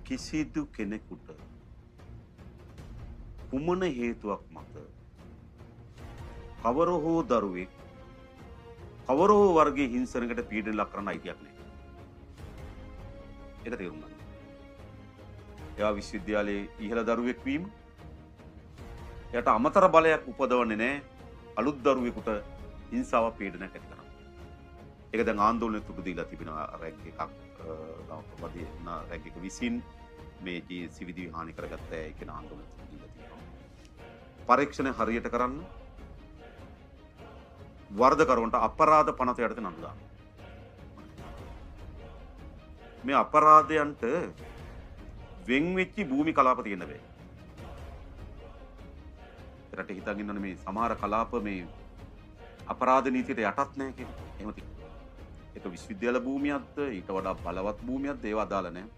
කිසිදු කෙනෙකුට කුමන හේතුවක් මත කවර හෝ දරුවෙක් කවර හෝ වර්ගයේ හිංසනයකට පීඩන ලක් කරන්න අයිතියක් නැහැ. ඒක තේරුම් ගන්න. එයා විශ්වවිද්‍යාලයේ ඉහළ දරුවෙක් වීම එයාට අමතර බලයක් උපදවන්නේ නැහැ අලුත් දරුවෙකුට හිංසාව පීඩනයක් ඇති කරන්න. ඒක දැන් ආందోලනය තුඩු දීලා තිබෙනවා රැග් එකක් රැග් එක විසින් මේ ජීවිත විහානි කරගත්ත ඒ කියන ආందోලනය තුඩු දීලා තියෙනවා. පරීක්ෂණ හරියට කරන්න වර්ධකරුවන්ට අපරාධ පනත යටතේ නඩු දාන්න. මේ අපරාධයන්ට වෙන් වෙච්ච භූමි කලාප තියෙන්න බෑ. රටේ හිතන් ඉන්නනේ මේ සමහර කලාප මේ අපරාධ නීතියට යටත් නැහැ කියලා. එහෙම තියෙනවා. ඒක විශ්වවිද්‍යාල භූමියක්ද ඊට වඩා බලවත් භූමියක්ද ඒව අදාළ නැහැ.